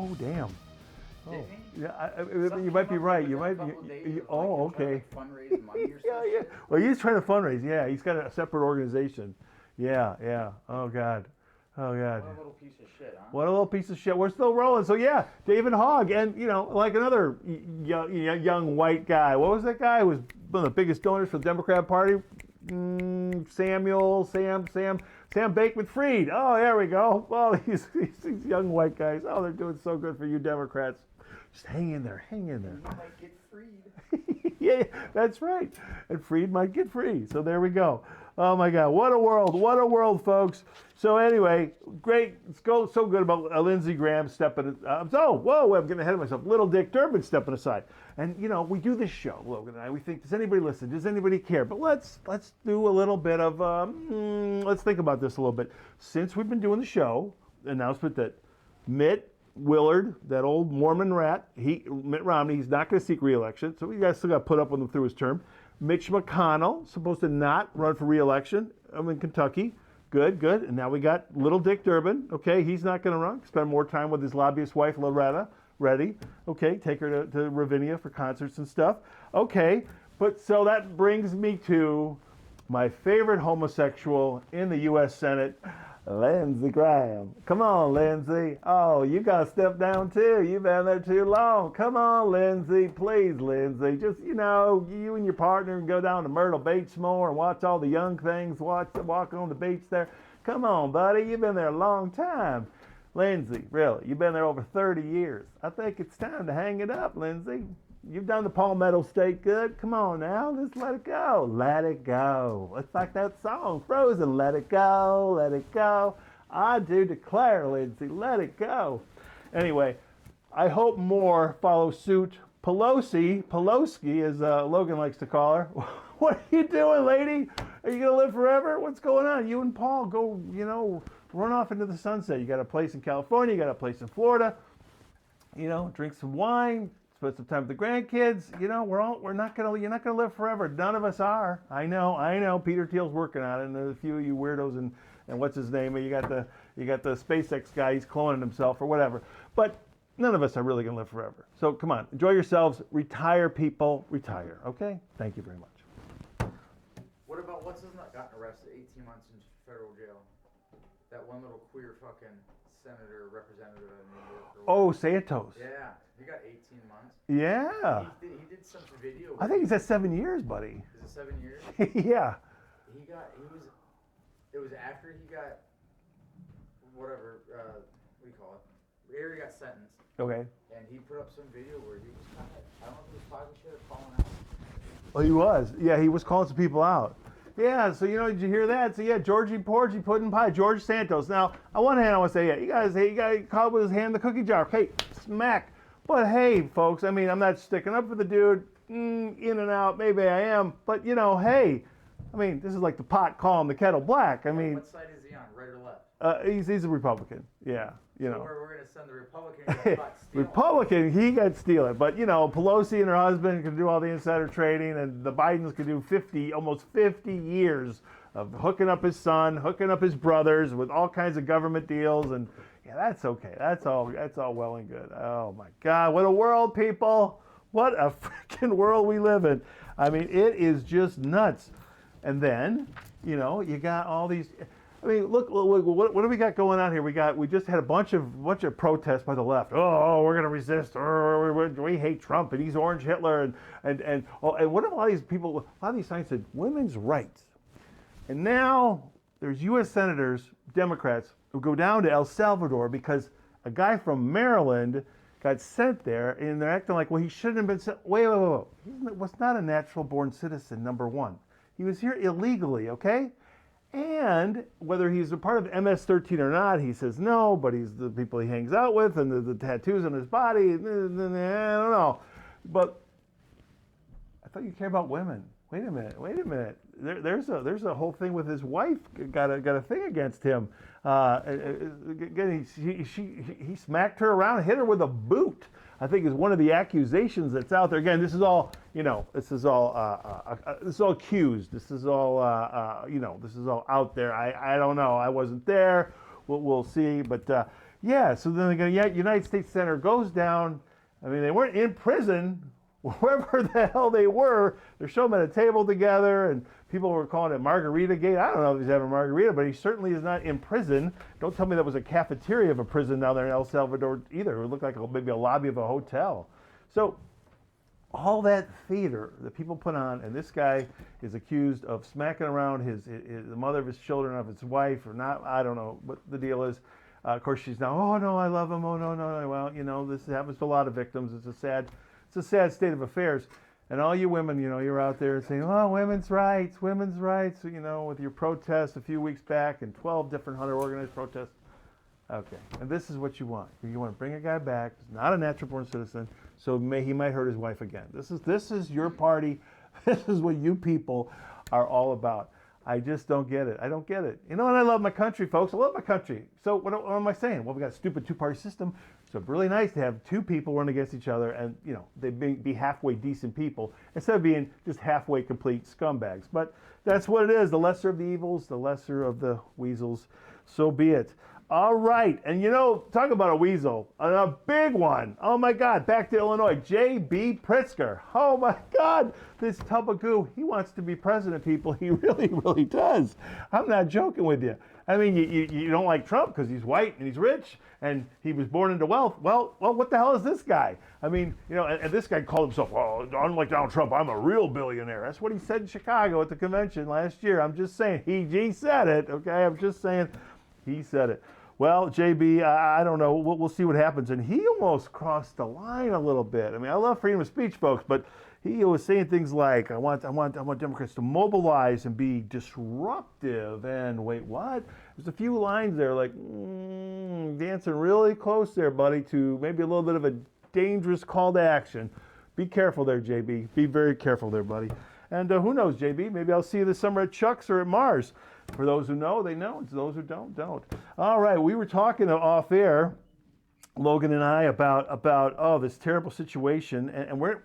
Oh, damn. Oh, Didn't he? yeah, you might be right. You might be. Oh, okay. Fundraise money or Yeah, some yeah. shit. Well, he's trying to fundraise. Yeah, he's got a separate organization. Yeah, yeah. Oh, God. Oh, God. What a little piece of shit, huh? What a little piece of shit. We're still rolling. So, yeah, David Hogg. And, like another young white guy. What was that guy who was one of the biggest donors for the Democrat Party? Sam Bankman-Fried. Oh, there we go. Well, these young white guys. Oh, they're doing so good for you Democrats. Just hang in there. Hang in there. You might get freed. Yeah, that's right. And Freed might get free. So there we go. Oh my God, what a world! What a world, folks. So anyway, great. It's so good about Lindsey Graham stepping. Whoa, I'm getting ahead of myself. Little Dick Durbin stepping aside. And we do this show, Logan and I. We think, does anybody listen? Does anybody care? But let's do a little bit of. Let's think about this a little bit. Since we've been doing the show, announcement that Mitt Willard, that old Mormon rat, Mitt Romney, he's not going to seek re-election, so we guys still got to put up with him through his term. Mitch McConnell, supposed to not run for re-election. I'm in Kentucky. Good. And now we got Little Dick Durbin. Okay, he's not going to run. Spend more time with his lobbyist wife, Loretta Reddy. Okay, take her to Ravinia for concerts and stuff. Okay, but so that brings me to my favorite homosexual in the U.S. Senate, Lindsey Graham. Come on, Lindsey. Oh, you got to step down too. You've been there too long. Come on, Lindsey. Please, Lindsey. Just, you and your partner can go down to Myrtle Beach more and watch all the young things, walk on the beach there. Come on, buddy. You've been there a long time. Lindsey, really, you've been there over 30 years. I think it's time to hang it up, Lindsey. You've done the Palmetto State good. Come on now, just let it go. Let it go. It's like that song, Frozen. Let it go, let it go. I do declare, Lindsey, let it go. Anyway, I hope more follow suit. Pelosi, as Logan likes to call her. What are you doing, lady? Are you going to live forever? What's going on? You and Paul go, run off into the sunset. You got a place in California. You got a place in Florida. Drink some wine. Spend some time with the grandkids. You're not gonna live forever. None of us are. I know. Peter Thiel's working on it, and there's a few of you weirdos and what's his name? You got the SpaceX guy. He's cloning himself or whatever. But none of us are really gonna live forever. So come on, enjoy yourselves. Retire, people. Retire. Okay. Thank you very much. What about what's his name? Gotten arrested 18 months in federal jail. That one little queer fucking senator representative of New York. Oh, Santos. Yeah, he got 18 months. Yeah. He did some video. I think he's at 7 years, buddy. Is it 7 years? Yeah. It was after he got, whatever, what do you call it? After he got sentenced. Okay. And he put up some video where he was kind of, I don't know if he was talking shit or calling out. Oh, he was. Yeah, he was calling some people out. Yeah, so did you hear that? So yeah, Georgie Porgy pudding pie, George Santos. Now, on one hand, I want to say, yeah, you guys caught with his hand in the cookie jar. Hey, smack. But hey, folks, I'm not sticking up for the dude. In and out, maybe I am. But hey, this is like the pot calling the kettle black. What side is he on, right or left? He's a Republican. Yeah, So we're going to send the Republican. Republican, he got stealing. But Pelosi and her husband can do all the insider trading, and the Bidens could do almost 50 years of hooking up his son, hooking up his brothers with all kinds of government deals, and yeah, that's okay. That's all well and good. Oh my God, what a world, people! What a freaking world we live in. It is just nuts. And then, you got all these. Look, what do we got going on here? We just had a bunch of protests by the left. Oh, we're gonna resist. We hate Trump, and he's Orange Hitler, and what if a lot of these people, a lot of these signs said women's rights, and now there's U.S. senators, Democrats, who go down to El Salvador because a guy from Maryland got sent there, and they're acting like, well, he shouldn't have been sent. Wait. He was not a natural-born citizen. Number one, he was here illegally. Okay. And whether he's a part of MS-13 or not, he says no, but he's the people he hangs out with and the tattoos on his body, I don't know. But I thought you cared about women. Wait a minute. There's a whole thing with his wife got a thing against him. Again, he smacked her around, hit her with a boot. I think is one of the accusations that's out there. Again, this is all accused. This is all out there. I don't know. I wasn't there. We'll see. But Yeah, so then the United States Senator goes down. I mean, they weren't in prison, wherever the hell they were. They're showing them at a table together, and people were calling it Margarita Gate. I don't know if he's having a margarita, but he certainly is not in prison. Don't tell me that was a cafeteria of a prison down there in El Salvador either. It looked like maybe a lobby of a hotel. So all that theater that people put on, and this guy is accused of smacking around the mother of his children, of his wife, or not. I don't know what the deal is. Of course, she's now, oh no, I love him. Oh no, no. Well, this happens to a lot of victims. It's a sad state of affairs. And all you women, you're out there saying, oh, women's rights, with your protests a few weeks back and 12 different hunter organized protests. Okay, and this is what you want. You want to bring a guy back, who's not a natural born citizen, so he might hurt his wife again. This is your party. This is what you people are all about. I just don't get it. I don't get it. And I love my country, folks. I love my country. So what am I saying? Well, we got a stupid two-party system. So it's really nice to have two people run against each other, and they be halfway decent people instead of being just halfway complete scumbags. But that's what it is. The lesser of the evils, the lesser of the weasels. So be it. All right, and talk about a weasel, a big one. Oh my God, back to Illinois, JB Pritzker. Oh my God, this tub of goo. He wants to be president, people. He really, really does. I'm not joking with you. I mean, you don't like Trump because he's white and he's rich and he was born into wealth. Well, what the hell is this guy? I mean, and this guy called himself, well, unlike Donald Trump, I'm a real billionaire. That's what he said in Chicago at the convention last year. I'm just saying, he said it, okay? I'm just saying, he said it. Well, JB, I don't know. We'll see what happens. And he almost crossed the line a little bit. I mean, I love freedom of speech, folks, but he was saying things like, I want Democrats to mobilize and be disruptive. And wait, what? There's a few lines there like, dancing really close there, buddy, to maybe a little bit of a dangerous call to action. Be careful there, JB. Be very careful there, buddy. And who knows, JB? Maybe I'll see you this summer at Chuck's or at Mars. For those who know, they know. And those who don't. All right, we were talking off air, Logan and I, about this terrible situation, and we're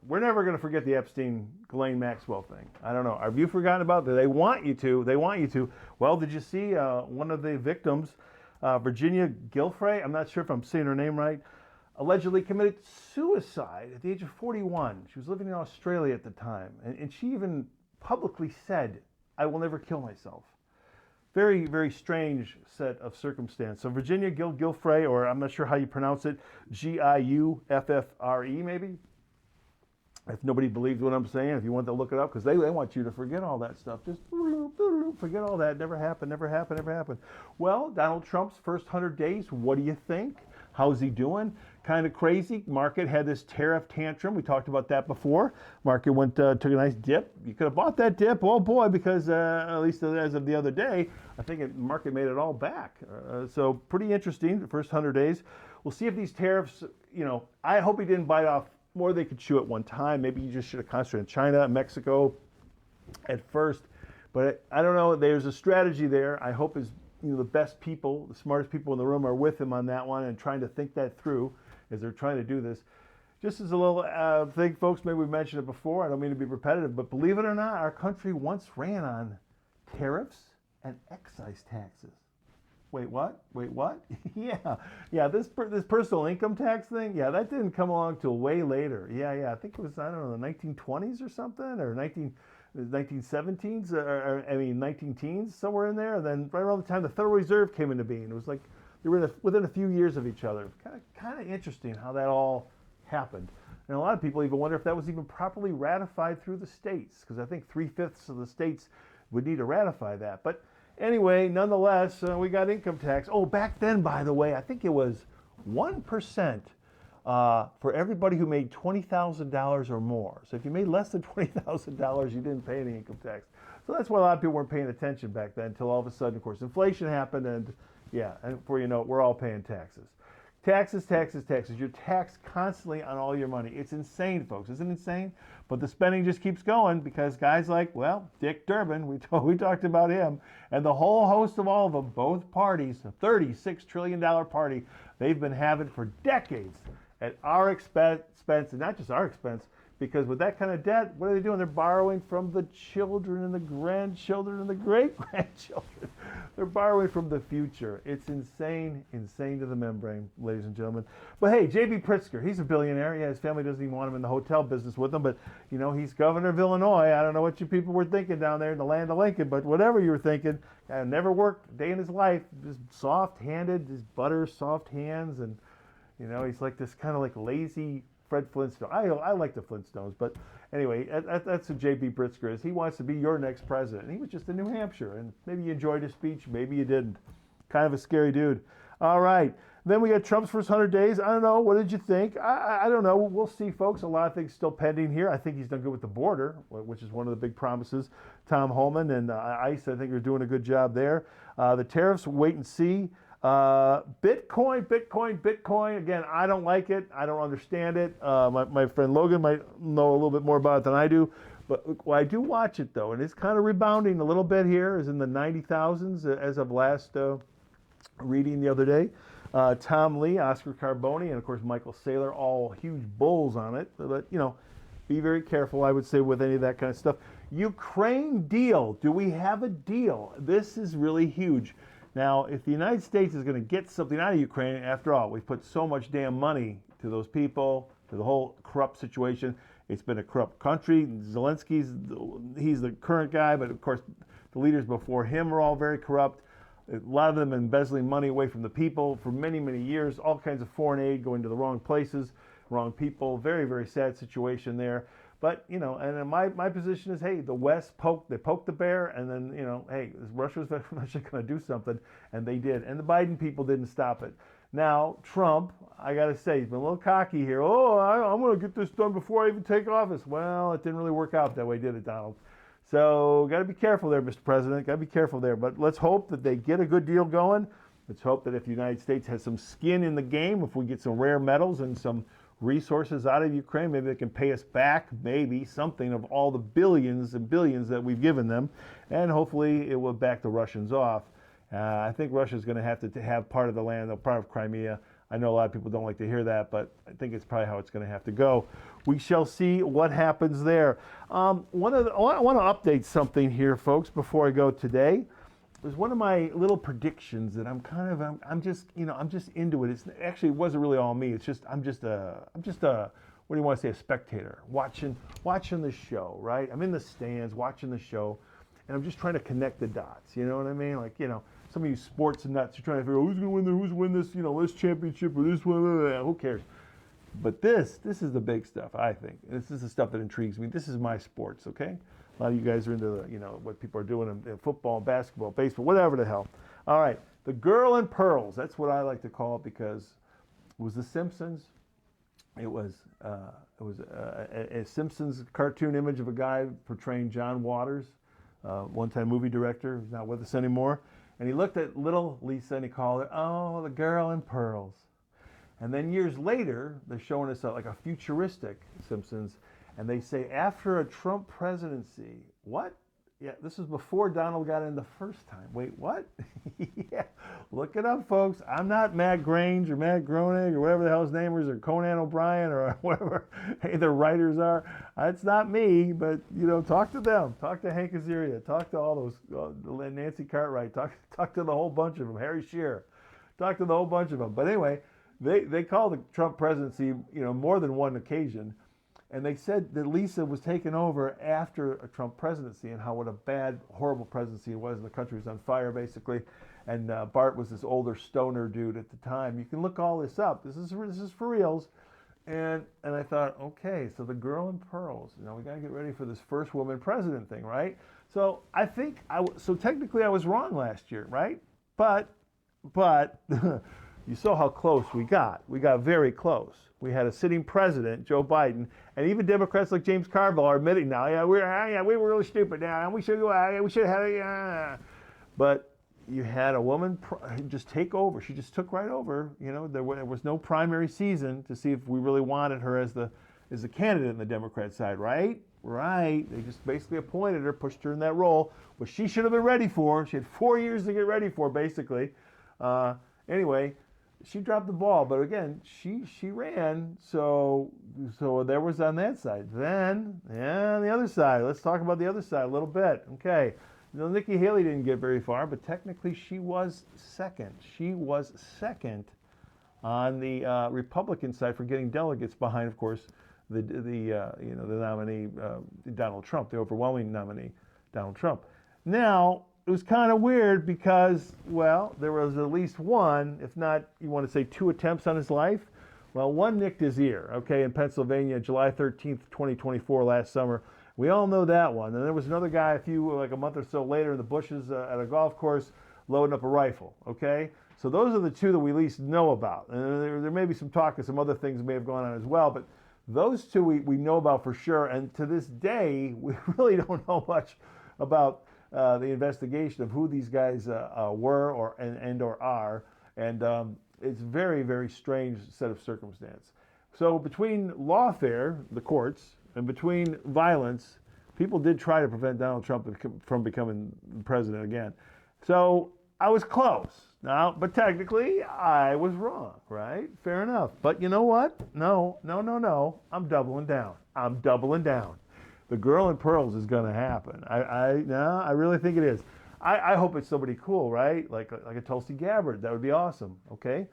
never going to forget the Epstein Ghislaine Maxwell thing. I don't know. Have you forgotten about it? They want you to. Well, did you see one of the victims, Virginia Giuffre? I'm not sure if I'm saying her name right. Allegedly committed suicide at the age of 41. She was living in Australia at the time, and she even publicly said, I will never kill myself. Very, very strange set of circumstance. So Virginia Giuffre, or I'm not sure how you pronounce it, Giuffre maybe? If nobody believes what I'm saying, if you want to look it up, because they want you to forget all that stuff. Just forget all that. Never happened. Well, Donald Trump's first 100 days, what do you think? How's he doing? Kind of crazy. Market had this tariff tantrum. We talked about that before. Market took a nice dip. You could have bought that dip, oh boy, because at least as of the other day, I think the market made it all back. So pretty interesting, the first 100 days. We'll see if these tariffs, I hope he didn't bite off more than they could chew at one time. Maybe he just should have concentrated on China and Mexico at first. But I don't know. There's a strategy there. I hope the best people, the smartest people in the room are with him on that one and trying to think that through as they're trying to do this. Just as a little thing, folks, maybe we've mentioned it before. I don't mean to be repetitive, but believe it or not, our country once ran on tariffs and excise taxes. Wait, what? Yeah. This personal income tax thing, that didn't come along till way later. Yeah. I think it was, the 1920s or something, or 1917s, or 19-teens, somewhere in there. And then right around the time the Federal Reserve came into being, it was like they were within a few years of each other. Kind of interesting how that all happened. And a lot of people even wonder if that was even properly ratified through the states, because I think 3/5 of the states would need to ratify that. But anyway, nonetheless, we got income tax. Oh, back then, by the way, I think it was 1% for everybody who made $20,000 or more. So if you made less than $20,000, you didn't pay any income tax. So that's why a lot of people weren't paying attention back then until all of a sudden, of course, inflation happened, and before you know it, we're all paying taxes. Taxes. You're taxed constantly on all your money. It's insane, folks. Isn't it insane? But the spending just keeps going because guys like, Dick Durbin, we talked about him, and the whole host of all of them, both parties, a $36 trillion party, they've been having for decades at our expense, and not just our expense, Because with that kind of debt, what are they doing? They're borrowing from the children and the grandchildren and the great-grandchildren. They're borrowing from the future. It's insane, insane to the membrane, ladies and gentlemen. But hey, JB Pritzker, he's a billionaire. Yeah, his family doesn't even want him in the hotel business with them, but you know, he's governor of Illinois. I don't know what you people were thinking down there in the land of Lincoln, but whatever you were thinking, never worked a day in his life. Just soft-handed, just butter, soft hands, and you know, he's like this kind of like lazy Fred Flintstone. I like the Flintstones, but anyway, that's who J.B. Pritzker is. He wants to be your next president. He was just in New Hampshire, and maybe you enjoyed his speech, maybe you didn't. Kind of a scary dude. All right, then we got Trump's first 100 days. I don't know. What did you think? I don't know. We'll see, folks. A lot of things still pending here. I think he's done good with the border, which is one of the big promises. Tom Homan and ICE, I think, are doing a good job there. The tariffs, wait and see. Bitcoin. Again, I don't like it. I don't understand it. My friend Logan might know a little bit more about it than I do. But I do watch it, though, and it's kind of rebounding a little bit here. Is in the 90,000s as of last reading the other day. Tom Lee, Oscar Carboni, and, of course, Michael Saylor, all huge bulls on it. But, you know, be very careful, I would say, with any of that kind of stuff. Ukraine deal. Do we have a deal? This is really huge. Now, if the United States is going to get something out of Ukraine, after all, we've put so much damn money to those people, to the whole corrupt situation. It's been a corrupt country. He's the current guy, but of course, the leaders before him are all very corrupt. A lot of them embezzling money away from the people for many, many years. All kinds of foreign aid going to the wrong places, wrong people. Very, very sad situation there. But, you know, and my position is, hey, the West poked the bear, and then, you know, hey, Russia's eventually going to do something, and they did. And the Biden people didn't stop it. Now, Trump, I got to say, he's been a little cocky here. Oh, I'm going to get this done before I even take office. Well, it didn't really work out that way, did it, Donald? So, got to be careful there, Mr. President. Got to be careful there. But let's hope that they get a good deal going. Let's hope that if the United States has some skin in the game, if we get some rare metals and some resources out of Ukraine, maybe they can pay us back, maybe something of all the billions and billions that we've given them, and hopefully it will back the Russians off. I think Russia's going to have part of the land, part of Crimea. I know a lot of people don't like to hear that, but I think it's probably how it's going to have to go. We shall see what happens there. I want to update something here, folks, before I go today. There's one of my little predictions that I'm just into it. It wasn't really all me. It's just I'm just a what do you want to say, a spectator watching the show, right? I'm in the stands watching the show, and I'm just trying to connect the dots. You know what I mean? Like, you know, some of you sports nuts are trying to figure out who's going to win this, you know, this championship or this one. Who cares? But this is the big stuff, I think. This is the stuff that intrigues me. This is my sports, okay? A lot of you guys are into the, you know, what people are doing in football, basketball, baseball, whatever the hell. All right, the girl in pearls. That's what I like to call it because it was The Simpsons. It was a Simpsons cartoon image of a guy portraying John Waters, one-time movie director, who's not with us anymore. And he looked at little Lisa and he called her, oh, the girl in pearls. And then years later, they're showing us like a futuristic Simpsons. And they say, after a Trump presidency, what? Yeah, this was before Donald got in the first time. Wait, what? Yeah, look it up, folks. I'm not Matt Grange or Matt Groening or whatever the hell his name is, or Conan O'Brien or whatever the writers are. It's not me, but, you know, talk to them. Talk to Hank Azaria. Talk to all those, Nancy Cartwright. Talk to the whole bunch of them, Harry Shearer. Talk to the whole bunch of them. But anyway, they call the Trump presidency, you know, more than one occasion. And they said that Lisa was taken over after a Trump presidency and what a bad, horrible presidency it was. And the country was on fire, basically. And Bart was this older stoner dude at the time. You can look all this up. This is for reals. And I thought, okay, so the girl in pearls. You know, we got to get ready for this first woman president thing, right? So I think, so technically I was wrong last year, right? But you saw how close we got. We got very close. We had a sitting president, Joe Biden, and even Democrats like James Carville are admitting now, we were really stupid now, and we should have had But you had a woman just take over. She just took right over. You know, there was no primary season to see if we really wanted her as the candidate in the Democrat side, right? Right. They just basically appointed her, pushed her in that role, which she should have been ready for. She had 4 years to get ready for, basically. Anyway. she dropped the ball, but again, she ran, so there was on that side. Then, yeah, the other side. Let's talk about the other side a little bit. Okay, Nikki Haley didn't get very far, but technically she was second. She was second on the Republican side for getting delegates behind, of course, the nominee Donald Trump, the overwhelming nominee Donald Trump. Now, it was kind of weird because, well, there was at least one, if not, you want to say two attempts on his life. Well, one nicked his ear, okay, in Pennsylvania, July 13th, 2024, last summer. We all know that one. And there was another guy like a month or so later in the bushes at a golf course loading up a rifle, okay? So those are the two that we least know about. And there may be some talk of some other things may have gone on as well, but those two we know about for sure. And to this day, we really don't know much about the investigation of who these guys were or are, and it's very, very strange set of circumstance. So between lawfare, the courts, and between violence, people did try to prevent Donald Trump from becoming president again. So I was close. Now, but technically, I was wrong, right? Fair enough. But you know what? No. I'm doubling down. The girl in pearls is going to happen. I really think it is. I hope it's somebody cool, right? Like a Tulsi Gabbard. That would be awesome, okay?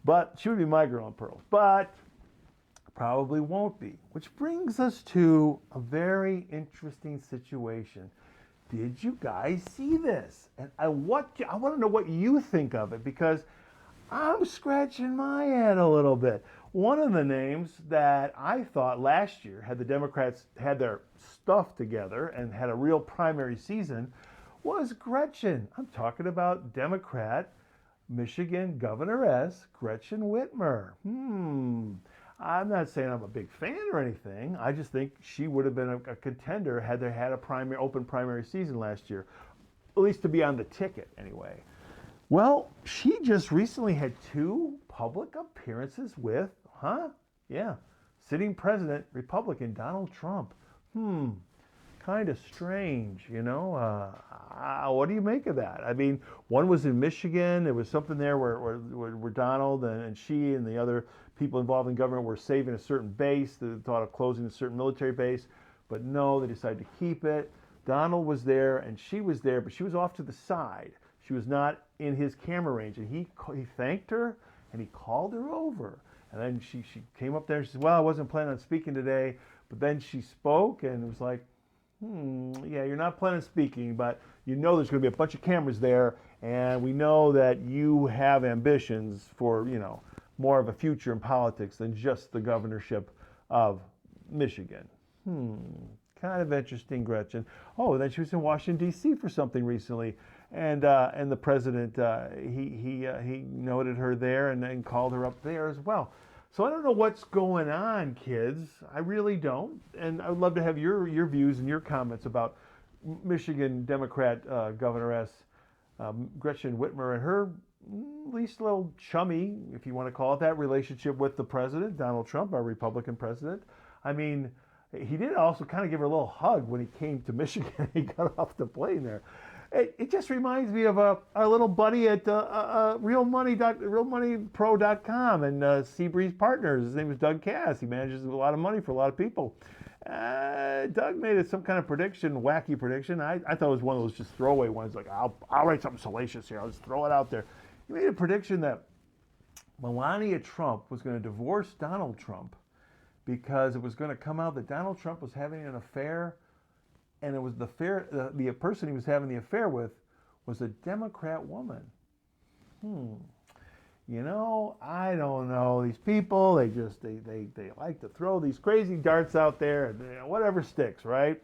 But she would be my girl in pearls. But probably won't be. Which brings us to a very interesting situation. Did you guys see this? And I want to know what you think of it, because I'm scratching my head a little bit. One of the names that I thought last year, had the Democrats had their stuff together and had a real primary season, was Gretchen. I'm talking about Democrat Michigan Governoress Gretchen Whitmer. I'm not saying I'm a big fan or anything. I just think she would have been a contender had they had a open primary season last year, at least to be on the ticket anyway. Well, she just recently had two public appearances with, sitting president, Republican Donald Trump. Kind of strange, you know. What do you make of that? I mean, one was in Michigan. There was something there where Donald and she and the other people involved in government were saving a certain base. They thought of closing a certain military base, but no, they decided to keep it. Donald was there and she was there, but she was off to the side. She was not in his camera range, and he thanked her and he called her over. And then she came up there and she said, well, I wasn't planning on speaking today, but then she spoke and it was like, yeah, you're not planning on speaking, but you know there's going to be a bunch of cameras there, and we know that you have ambitions for, more of a future in politics than just the governorship of Michigan. Kind of interesting, Gretchen. Oh, then she was in Washington, D.C. for something recently, and the president, he noted her there and called her up there as well. So I don't know what's going on, kids. I really don't. And I would love to have your views and your comments about Michigan Democrat Governoress Gretchen Whitmer and her at least a little chummy, if you want to call it that, relationship with the president, Donald Trump, our Republican president. I mean, he did also kind of give her a little hug when he came to Michigan. He got off the plane there. It just reminds me of our little buddy at realmoneypro.com and Seabreeze Partners. His name is Doug Cass. He manages a lot of money for a lot of people. Doug made some kind of prediction, wacky prediction. I thought it was one of those just throwaway ones, like I'll write something salacious here. I'll just throw it out there. He made a prediction that Melania Trump was going to divorce Donald Trump because it was going to come out that Donald Trump was having an affair, and it was the person he was having the affair with was a Democrat woman. I don't know. These people, they like to throw these crazy darts out there, and whatever sticks, right?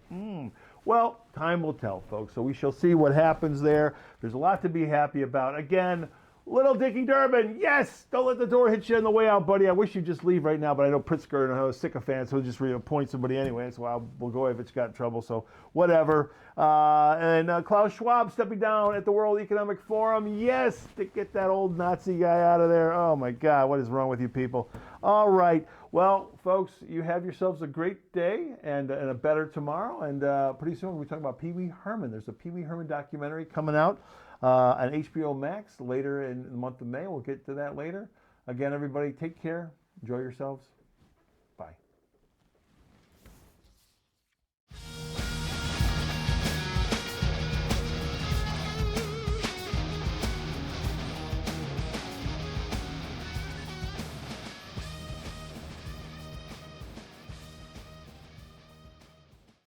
Well, time will tell, folks. So we shall see what happens there. There's a lot to be happy about. Again, Little Dickie Durbin, yes! Don't let the door hit you on the way out, buddy. I wish you'd just leave right now, but I know Pritzker and I was sycophants, so he'll just appoint somebody anyway, so we'll go if it's got in trouble, so whatever. And Klaus Schwab stepping down at the World Economic Forum, yes, to get that old Nazi guy out of there. Oh my God, what is wrong with you people? All right, well, folks, you have yourselves a great day and a better tomorrow, and pretty soon we'll be talking about Pee Wee Herman. There's a Pee Wee Herman documentary coming out on HBO Max later in the month of May. We'll get to that later. Again, everybody, take care. Enjoy yourselves.